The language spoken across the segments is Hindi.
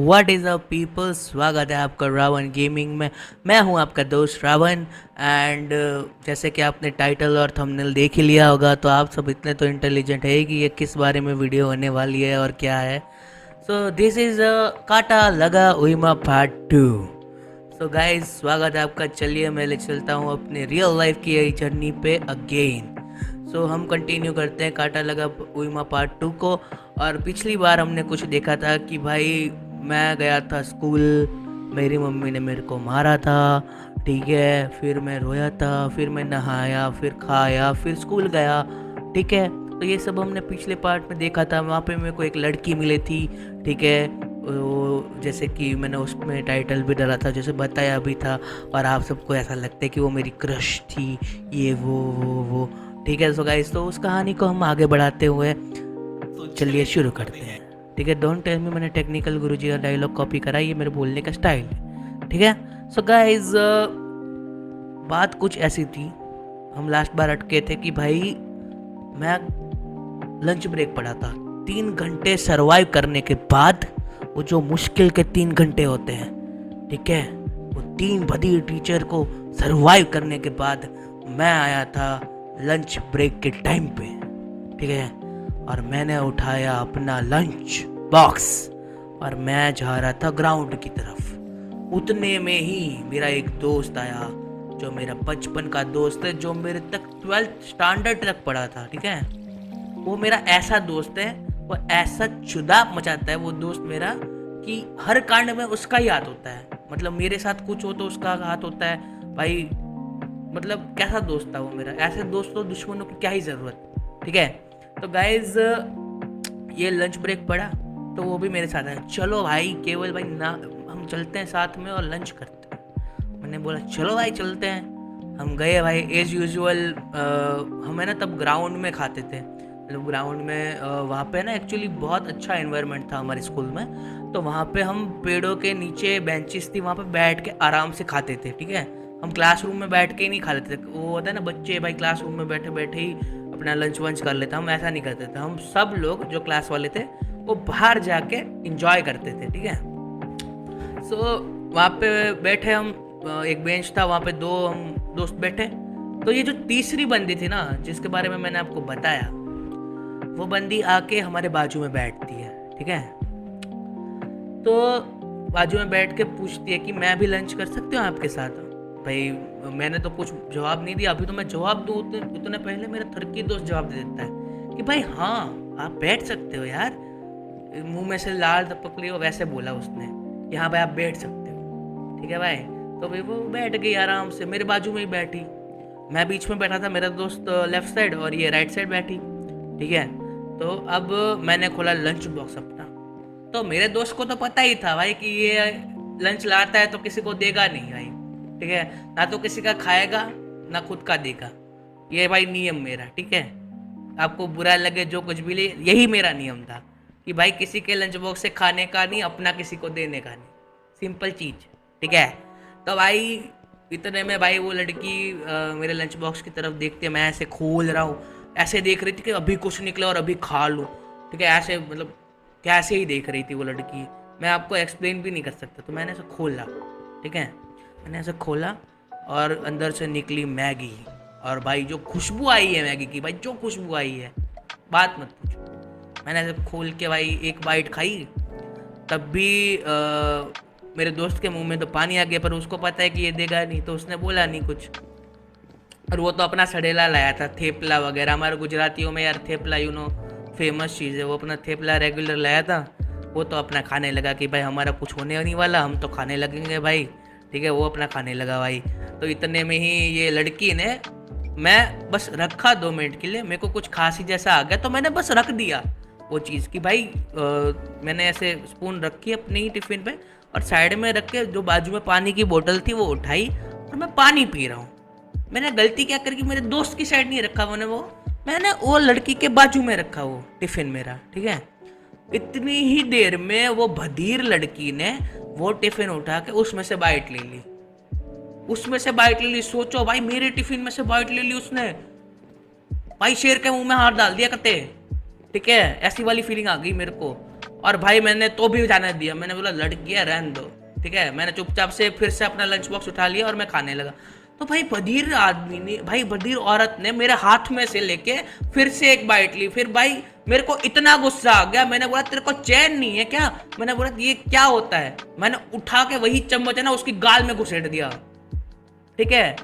व्हाट इज़ अप पीपल, स्वागत है आपका रावण गेमिंग में। मैं हूं आपका दोस्त रावण। एंड जैसे कि आपने टाइटल और थंबनेल देख ही लिया होगा, तो आप सब इतने तो इंटेलिजेंट है कि ये किस बारे में वीडियो होने वाली है और क्या है। सो दिस इज़ काटा लगा उइमा पार्ट 2। सो गाइस, स्वागत है आपका। चलिए मैं ले चलता हूँ अपने रियल लाइफ की जर्नी पे अगेन। सो हम कंटिन्यू करते हैं काटा लगा उइमा पार्ट 2 को। और पिछली बार हमने कुछ देखा था कि भाई मैं गया था स्कूल, मेरी मम्मी ने मेरे को मारा था, ठीक है। फिर मैं रोया था, फिर मैं नहाया, फिर खाया, फिर स्कूल गया, ठीक है। तो ये सब हमने पिछले पार्ट में देखा था। वहाँ पे मेरे को एक लड़की मिली थी, ठीक है। वो जैसे कि मैंने उसमें टाइटल भी डाला था, जैसे बताया भी था, और आप सबको ऐसा लगता है कि वो मेरी क्रश थी, ये वो ठीक है। सो गाइस, तो उस कहानी को हम आगे बढ़ाते हुए तो चलिए शुरू करते हैं, ठीक है। डोंट टेल मी मैंने टेक्निकल गुरुजी का डायलॉग कॉपी करा, ये मेरे बोलने का स्टाइल है, ठीक है। सो गाइस, बात कुछ ऐसी थी, हम लास्ट बार अटके थे कि भाई मैं लंच ब्रेक पड़ा था। 3 घंटे सरवाइव करने के बाद, वो जो मुश्किल के 3 घंटे होते हैं, ठीक है, वो 3 बदी टीचर को सरवाइव करने के बाद मैं आया था लंच ब्रेक के टाइम पे, ठीक है। और मैंने उठाया अपना लंच बॉक्स और मैं जा रहा था ग्राउंड की तरफ। उतने में ही मेरा एक दोस्त आया, जो मेरा बचपन का दोस्त है, जो मेरे तक 12th स्टैंडर्ड तक पढ़ा था, ठीक है। वो मेरा ऐसा दोस्त है, वो ऐसा जुदा मचाता है वो दोस्त मेरा कि हर कांड में उसका ही हाथ होता है। मतलब मेरे साथ कुछ हो तो उसका हाथ होता है भाई। मतलब कैसा दोस्त था वो मेरा। ऐसे दोस्तों दुश्मनों की क्या ही ज़रूरत, ठीक है। तो गाइज, ये लंच ब्रेक पड़ा तो वो भी मेरे साथ है। चलो भाई केवल भाई ना, हम चलते हैं साथ में और लंच करते हैं। मैंने बोला चलो भाई चलते हैं। हम गए भाई, एज यूजुअल। हमें ना तब ग्राउंड में खाते थे, मतलब ग्राउंड में वहाँ पे ना एक्चुअली बहुत अच्छा एनवायरनमेंट था हमारे स्कूल में। तो वहाँ पे हम पेड़ों के नीचे बेंचेस थी, वहाँ पे बैठ के आराम से खाते थे, ठीक है। हम क्लासरूम में बैठ के ही नहीं खा लेते थे। वो होता है ना बच्चे भाई क्लासरूम में बैठे बैठे ही अपना लंच वंच कर लेते, हम ऐसा नहीं करते थे। हम सब लोग जो क्लास वाले थे वो बाहर जाके इंजॉय करते थे, ठीक है। सो वहाँ पे बैठे हम, एक बेंच था वहाँ पे, 2 हम दोस्त बैठे। तो ये जो तीसरी बंदी थी ना, जिसके बारे में मैंने आपको बताया, वो बंदी आके हमारे बाजू में बैठती है, ठीक है। तो बाजू में बैठ के पूछती है कि मैं भी लंच कर सकती हूँ आपके साथ। भाई मैंने तो कुछ जवाब नहीं दिया। अभी तो मैं जवाब दूँ उतने पहले मेरा थर्की दोस्त जवाब दे देता है कि भाई हाँ आप बैठ सकते हो यार। मुंह में से लाल टपक ली हो वैसे बोला उसने कि हाँ भाई आप बैठ सकते हो, ठीक है भाई। तो भाई वो बैठ गई आराम से, मेरे बाजू में ही बैठी। मैं बीच में बैठा था, मेरा दोस्त लेफ्ट साइड और ये राइट साइड बैठी, ठीक है। तो अब मैंने खोला लंच बॉक्स अपना। तो मेरे दोस्त को तो पता ही था भाई कि ये लंच लाता है तो किसी को देगा नहीं भाई, ठीक है। ना तो किसी का खाएगा ना खुद का देगा। ये भाई नियम मेरा, ठीक है। आपको बुरा लगे जो कुछ भी ले, यही मेरा नियम था कि भाई किसी के लंच बॉक्स से खाने का नहीं, अपना किसी को देने का नहीं। सिंपल चीज, ठीक है। तो भाई इतने में भाई वो लड़की मेरे लंच बॉक्स की तरफ देखते, मैं ऐसे खोल रहा हूँ, ऐसे देख रही थी कि अभी कुछ निकला और अभी खा लूँ, ठीक है। ऐसे मतलब कैसे ही देख रही थी वो लड़की, मैं आपको एक्सप्लेन भी नहीं कर सकता। तो मैंने ऐसे खोला, ठीक है। मैंने ऐसे खोला और अंदर से निकली मैगी। और भाई जो खुशबू आई है मैगी की, भाई जो खुशबू आई है बात मत पूछो। मैंने ऐसे खोल के भाई एक बाइट खाई, तब भी मेरे दोस्त के मुंह में तो पानी आ गया, पर उसको पता है कि ये देगा नहीं तो उसने बोला नहीं कुछ। और वो तो अपना सड़ेला लाया था, थेपला वगैरह। हमारे गुजरातियों में यार थेपला फेमस चीज़ है। वो अपना थेपला रेगुलर लाया था, वो तो अपना खाने लगा कि भाई हमारा कुछ होने नहीं वाला, हम तो खाने लगेंगे भाई, ठीक है। वो अपना खाने लगा भाई। तो इतने में ही ये लड़की ने, मैं बस रखा 2 मिनट के लिए, मेरे को कुछ खांसी जैसा आ गया तो मैंने बस रख दिया वो चीज़ कि भाई मैंने ऐसे स्पून रखी अपने ही टिफ़िन पे और साइड में रख के जो बाजू में पानी की बोतल थी वो उठाई और मैं पानी पी रहा हूँ। मैंने गलती क्या करके मेरे दोस्त की साइड नहीं रखा, मैंने वो लड़की के बाजू में रखा वो टिफ़िन मेरा, ठीक है। इतनी ही देर में वो भदीर लड़की ने वो टिफ़िन उठा के उसमें से बाइट ले ली, उसमें से बाइट ले ली। सोचो भाई, मेरे टिफ़िन में से बाइट ले ली उसने, भाई शेर के मुंह में हाथ डाल दिया करते, ठीक है। ऐसी वाली फीलिंग आ गई मेरे को। और भाई मैंने तो भी जाने दिया, मैंने बोला लड़की है रहने दो, ठीक है। मैंने चुपचाप से फिर से अपना लंच बॉक्स उठा लिया और मैं खाने लगा। तो भाई बधिर आदमी ने, भाई बधिर औरत ने मेरे हाथ में से लेके फिर से एक बाइट ली। फिर भाई मेरे को इतना गुस्सा आ गया, मैंने बोला तेरे को चैन नहीं है क्या? मैंने बोला ये क्या होता है? मैंने उठा के वही चम्मच है ना उसकी गाल में घुसेड़ दिया, ठीक है,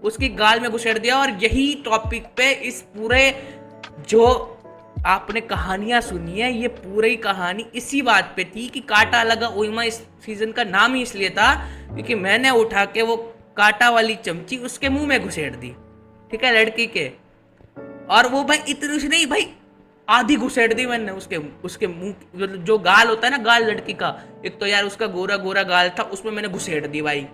उसकी गाल में घुसेड़ दिया। और यही टॉपिक पे इस पूरे जो आपने कहानियां सुनी है, ये पूरी कहानी इसी बात पे थी कि कांटा लगा ओइमा इस सीजन का नाम ही इसलिए था क्योंकि मैंने उठा के वो कांटा वाली चमची उसके मुंह में घुसेड़ दी, ठीक है, लड़की के। और वो भाई इतनी सी नहीं भाई, आधी घुसेड़ दी मैंने उसके मुंह, जो गाल होता है ना, गाल लड़की का, एक तो यार उसका गोरा गोरा गाल था, उसमें मैंने घुसेड़ दी भाई।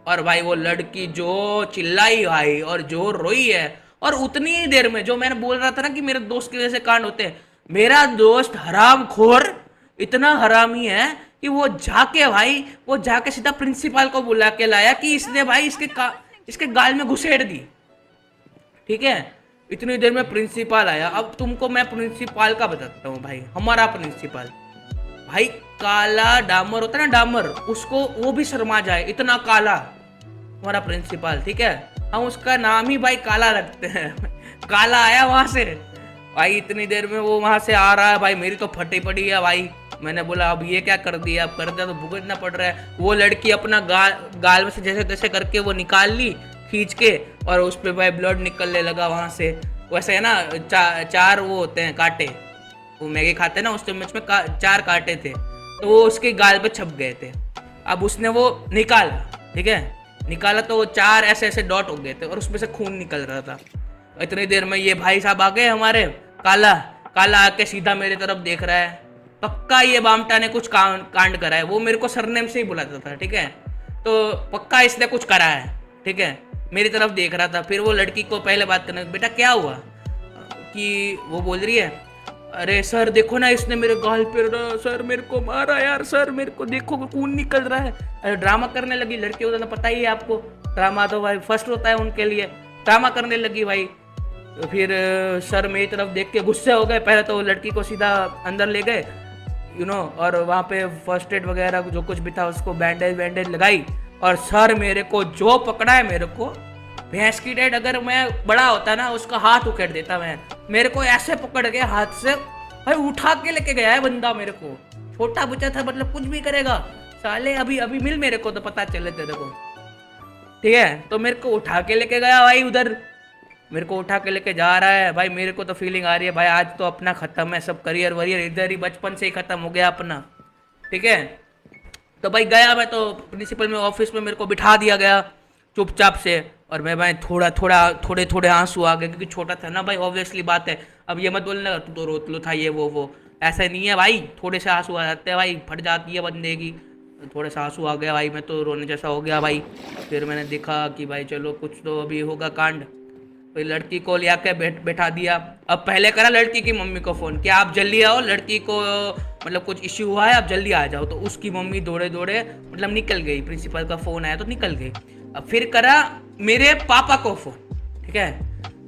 और भाई वो लड़की जो चिल्लाई भाई और जो रोई है, और उतनी ही देर में जो मैंने बोल रहा था ना कि मेरे दोस्त की वजह से कांड होते हैं, मेरा दोस्त हराम खोर इतना हरामी है कि वो जाके सीधा प्रिंसिपल को बुला के लाया कि इसने भाई इसके गाल में घुसेड़ दी, ठीक है। इतनी देर में प्रिंसिपल आया। अब तुमको मैं प्रिंसिपल का बताता हूँ भाई, हमारा प्रिंसिपल भाई काला डामर होता है ना, डामर, उसको वो भी शर्मा जाए, इतना काला हमारा प्रिंसिपल, ठीक है। हम उसका नाम ही भाई काला रखते हैं। काला आया वहां से भाई, इतनी देर में वो वहां से आ रहा है भाई, मेरी तो फटी पड़ी है भाई। मैंने बोला अब ये क्या कर दिया, अब कर दिया तो भुगतना पड़ रहा है। वो लड़की अपना गाल में से जैसे तैसे करके वो निकाल ली खींच के, और उस पर भाई ब्लड निकलने लगा वहां से। वैसे है ना, चार वो होते हैं कांटे, वो मैगी खाते हैं ना, उस चम्मच में 4 कांटे थे, तो वो उसके गाल पे छप गए थे। अब उसने वो निकाला, ठीक है, निकाला तो वो 4 ऐसे ऐसे डॉट हो गए थे और उसमें से खून निकल रहा था। इतनी देर में ये भाई साहब आ गए हमारे, काला काला आके सीधा मेरी तरफ देख रहा है। पक्का ये बामटा ने कुछ कांड करा है, वो मेरे को सरनेम से ही बुलाता था, ठीक है, तो पक्का इसने कुछ करा है, ठीक है। मेरी तरफ देख रहा था। फिर वो लड़की को पहले बात करने, बेटा क्या हुआ, कि वो बोल रही है अरे सर देखो ना इसने मेरे गाल पे सर मेरे को मारा यार, सर मेरे को देखो खून निकल रहा है। अरे ड्रामा करने लगी लड़की, होता पता ही है आपको, ड्रामा तो भाई फर्स्ट होता है उनके लिए। ड्रामा करने लगी भाई। तो फिर सर मेरी तरफ देख के गुस्से हो गए। पहले तो लड़की को सीधा अंदर ले गए, और वहाँ पे फर्स्ट एड वगैरह जो कुछ भी था उसको बैंडेज लगाई। और सर मेरे को जो पकड़ा है, मेरे को भैंस की डेट, अगर मैं बड़ा होता ना उसका हाथ उखेड़ देता मैं। मेरे को ऐसे पकड़ के हाथ से भाई उठा के लेके गया है बंदा मेरे को। छोटा बच्चा था, मतलब कुछ भी करेगा साले। अभी अभी मिल मेरे को तो पता चले तेरे को, ठीक है। तो मेरे को उठा के लेके गया भाई उधर, मेरे को उठा के लेके जा रहा है भाई। मेरे को तो फीलिंग आ रही है भाई आज तो अपना खत्म है, सब करियर वरियर इधर ही बचपन से ही खत्म हो गया अपना, ठीक है। तो भाई गया मैं, तो प्रिंसिपल में ऑफिस में मेरे को बिठा दिया गया चुपचाप से। और मैं भाई थोड़े आंसू आ गए क्योंकि छोटा था ना भाई, ऑब्वियसली बात है। अब ये मत बोलना तू तो रोतलू था ये वो, ऐसा नहीं है भाई, थोड़े से आंसू आ जाते हैं भाई, फट जाती है बंदे की। थोड़े से आंसू आ गया भाई, मैं तो रोने जैसा हो गया भाई। फिर मैंने देखा कि भाई चलो कुछ तो अभी होगा कांड। फिर लड़की को ले आके बैठा दिया। अब पहले करा लड़की की मम्मी को फ़ोन कि आप जल्दी आओ, लड़की को मतलब कुछ इश्यू हुआ है, आप जल्दी आ जाओ। तो उसकी मम्मी दौड़े मतलब निकल गई, प्रिंसिपल का फ़ोन आया तो निकल गई। अब फिर करा मेरे पापा को फ़ोन, ठीक है,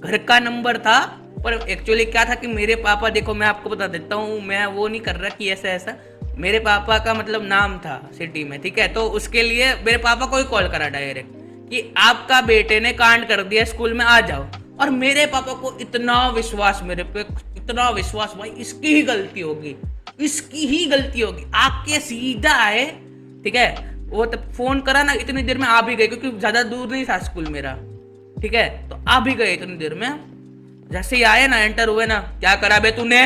घर का नंबर था, पर एक्चुअली क्या था कि मेरे पापा, देखो मैं आपको बता देता हूँ, मैं वो नहीं कर रहा कि ऐसा मेरे पापा का मतलब नाम था सिटी में, ठीक है। तो उसके लिए मेरे पापा को ही कॉल करा डायरेक्ट कि आपका बेटे ने कांड कर दिया, स्कूल में आ जाओ। और मेरे पापा को इतना विश्वास मेरे पे, इतना विश्वास भाई इसकी ही गलती होगी, आके सीधा आए, ठीक है। वो तब फोन करा ना, इतनी देर में आ भी गए क्योंकि ज्यादा दूर नहीं था स्कूल मेरा, ठीक है। तो आ भी गए इतनी देर में। जैसे ही आए ना, एंटर हुए ना, क्या करा बे तूने?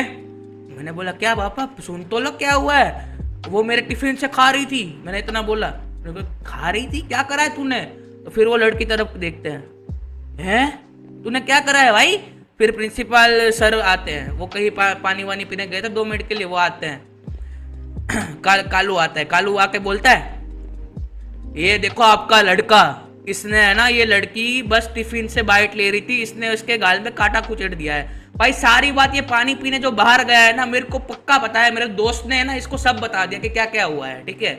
मैंने बोला क्या पापा, सुन तो लो क्या हुआ है। वो मेरे टिफिन से खा रही थी, मैंने इतना बोला। खा रही थी, क्या करा है तूने? तो फिर वो लड़की तरफ देखते हैं, तूने क्या करा है भाई? फिर प्रिंसिपल सर आते हैं, वो कहीं पानी वानी पीने गए थे 2 मिनट के लिए, वो आते हैं। कालू आता है, कालू आके बोलता है ये देखो आपका लड़का, इसने है ना, ये लड़की बस टिफिन से बाइट ले रही थी, इसने उसके गाल में कांटा कुचड़ दिया है। भाई सारी बात ये पानी पीने जो बाहर गया है ना, मेरे को पक्का पता है, मेरे दोस्त ने है ना इसको सब बता दिया कि क्या क्या हुआ है, ठीक है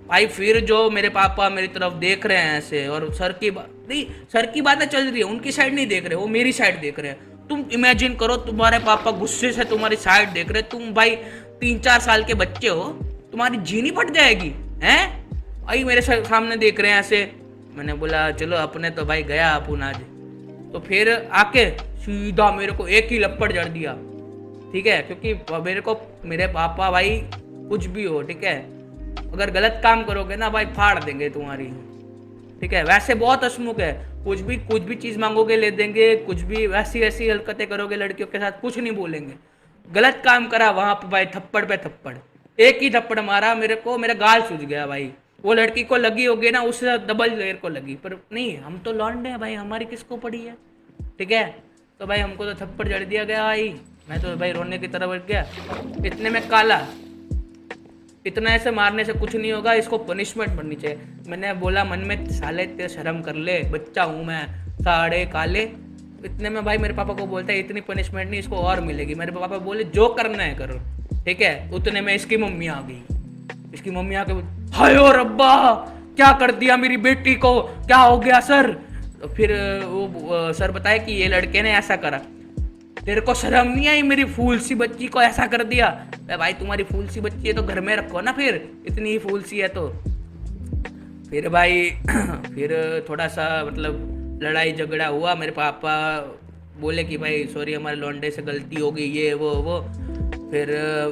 भाई। फिर जो मेरे पापा मेरी तरफ देख रहे हैं ऐसे, और सर की बातें चल रही है, उनकी साइड नहीं देख रहे, वो मेरी साइड देख रहे हैं। तुम इमेजिन करो, तुम्हारे पापा गुस्से से तुम्हारी साइड देख रहे, तुम भाई 3-4 साल के बच्चे हो, तुम्हारी जीनी फट जाएगी हैं? आई मेरे सामने देख रहे हैं ऐसे। मैंने बोला चलो अपने तो भाई गया अपन आज। तो फिर आके सीधा मेरे को एक ही लपड़ जड़ दिया, ठीक है, क्योंकि मेरे को मेरे पापा भाई कुछ भी हो, ठीक है, अगर गलत काम करोगे ना भाई फाड़ देंगे तुम्हारी, ठीक है। वैसे बहुत हंसमुख है, कुछ भी चीज़ मांगोगे ले देंगे, कुछ भी वैसी हरकतें करोगे लड़कियों के साथ कुछ नहीं बोलेंगे। गलत काम करा वहाँ पे भाई थप्पड़ पे थप्पड़, एक ही थप्पड़ मारा मेरे को, मेरा गाल सूज गया भाई। वो लड़की को लगी होगी ना, उससे डबल देर को लगी, पर नहीं, हम तो लौंडे हैं भाई, हमारी किसको पड़ी है, ठीक है। तो भाई हमको तो थप्पड़ जड़ दिया गया भाई। मैं तो भाई रोने की तरफ बढ़ गया। इतने में काला, इतना ऐसे मारने से कुछ नहीं होगा, इसको पनिशमेंट बननी चाहिए। मैंने बोला मन में, साले ते शर्म कर ले, बच्चा हूँ मैं, साड़े काले। इतने में भाई मेरे पापा को बोलता है इतनी पनिशमेंट नहीं, इसको और मिलेगी। मेरे पापा बोले जो करना है करो, ठीक है। उतने में इसकी मम्मी आ गई। इसकी मम्मी आके हाय ओ रब्बा, क्या कर दिया मेरी बेटी को, क्या हो गया सर? तो फिर वो सर बताए कि ये लड़के ने ऐसा करा। तेरे को शर्म नहीं आई, मेरी फूल सी बच्ची को ऐसा कर दिया? भाई तुम्हारी फूल सी बच्ची है तो घर में रखो ना, फिर इतनी ही फूल सी है तो। फिर भाई फिर थोड़ा सा मतलब लड़ाई झगड़ा हुआ। मेरे पापा बोले कि भाई सॉरी हमारे लौंडे से गलती हो गई, ये वो। फिर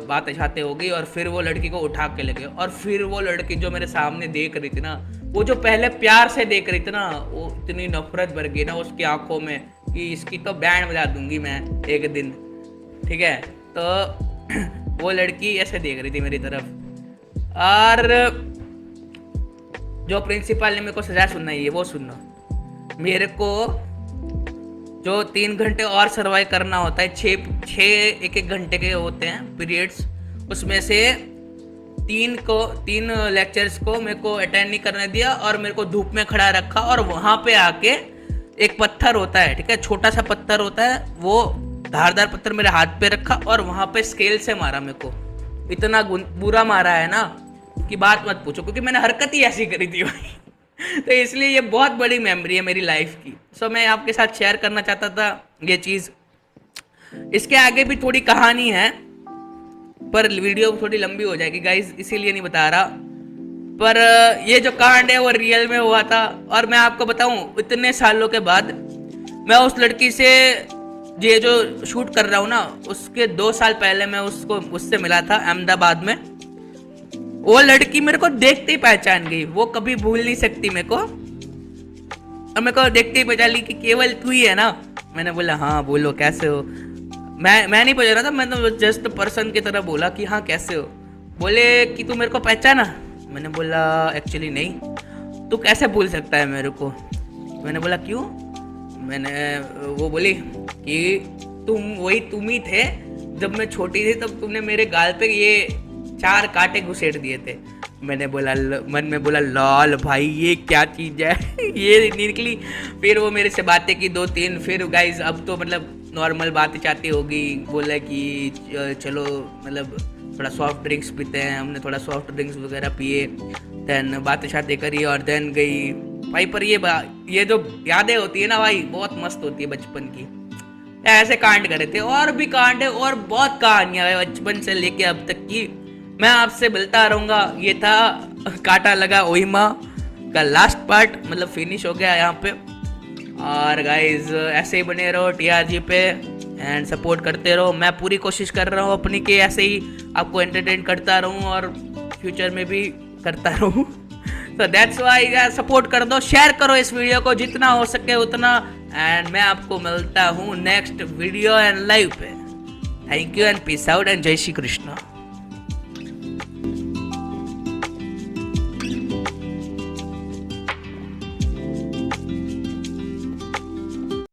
बातें छाते हो गई और फिर वो लड़की को उठा के ले गए। और फिर वो लड़की जो मेरे सामने देख रही थी ना, वो जो पहले प्यार से देख रही थी ना, वो इतनी नफरत भर गई ना उसकी आंखों में कि इसकी तो बैंड बजा दूंगी मैं एक दिन, ठीक है। तो वो लड़की ऐसे देख रही थी मेरी तरफ। और जो प्रिंसिपल ने मेरे को सजा सुनाई है वो सुनना। मेरे को जो 3 घंटे और सर्वाइव करना होता है, 6 एक घंटे के होते हैं पीरियड्स, उसमें से 3 लेक्चर्स को मेरे को अटेंड नहीं करने दिया और मेरे को धूप में खड़ा रखा। और वहाँ पे आके एक पत्थर होता है, ठीक है, छोटा सा पत्थर होता है, वो धारदार पत्थर मेरे हाथ पे रखा और वहाँ पे स्केल से मारा। मेरे को इतना बुरा मारा है ना कि बात मत पूछो, क्योंकि मैंने हरकत ही ऐसी करी थी भाई। तो इसलिए ये बहुत बड़ी मेमोरी है मेरी लाइफ की। सो मैं आपके साथ शेयर करना चाहता था ये चीज़। इसके आगे भी थोड़ी कहानी है पर वीडियो थोड़ी लंबी हो जाएगी गाइज, इसीलिए नहीं बता रहा। पर ये जो कांड है वो रियल में हुआ था। और मैं आपको बताऊं, इतने सालों के बाद मैं उस लड़की से ये जो शूट कर रहा हूँ ना, उसके 2 साल पहले मैं उससे मिला था अहमदाबाद में। वो लड़की मेरे को देखते ही पहचान गई, वो कभी भूल नहीं सकती मेरे को। और मेरे को देखते ही पहचान ली कि केवल तू ही है ना। मैंने बोला हाँ बोलो कैसे हो। मैं नहीं पहचान रहा था, मैं तो जस्ट पर्सन की तरह बोला कि हाँ कैसे हो। बोले कि तू मेरे को पहचाना? मैंने बोला एक्चुअली नहीं। तू कैसे भूल सकता है मेरे को? मैंने बोला क्यों? वो बोली कि तुम ही थे जब मैं छोटी थी, तब तुमने मेरे गाल पे ये 4 कांटे घुसेड़ दिए थे। मैंने बोला मन में बोला लॉल भाई ये क्या चीज़ है ये निकली। फिर वो मेरे से बातें की 2-3। फिर गाइज अब तो मतलब नॉर्मल बातें चाहती होगी। बोला कि चलो मतलब थोड़ा सॉफ्ट ड्रिंक्स पीते हैं। हमने थोड़ा सॉफ्ट ड्रिंक्स वगैरह पिए, देन बातें शातें करी और देन गई भाई। पर ये जो यादें होती है ना भाई, बहुत मस्त होती है बचपन की। ऐसे कांड करे थे, और भी कांड है और बहुत कहानियां है बचपन से लेके अब तक की। मैं आपसे मिलता रहूँगा। ये था काटा लगा ओहिमा का लास्ट पार्ट, मतलब फिनिश हो गया यहाँ पे। और गाइज ऐसे ही बने रहो TRG पे एंड सपोर्ट करते रहो। मैं पूरी कोशिश कर रहा हूँ अपनी कि ऐसे ही आपको एंटरटेन करता रहूँ और फ्यूचर में भी करता रहूँ। तो दैट्स वाई सपोर्ट कर दो, शेयर करो इस वीडियो को जितना हो सके उतना। एंड मैं आपको मिलता हूँ नेक्स्ट वीडियो एंड लाइव पे। Thank you and peace out and जय श्री कृष्ण।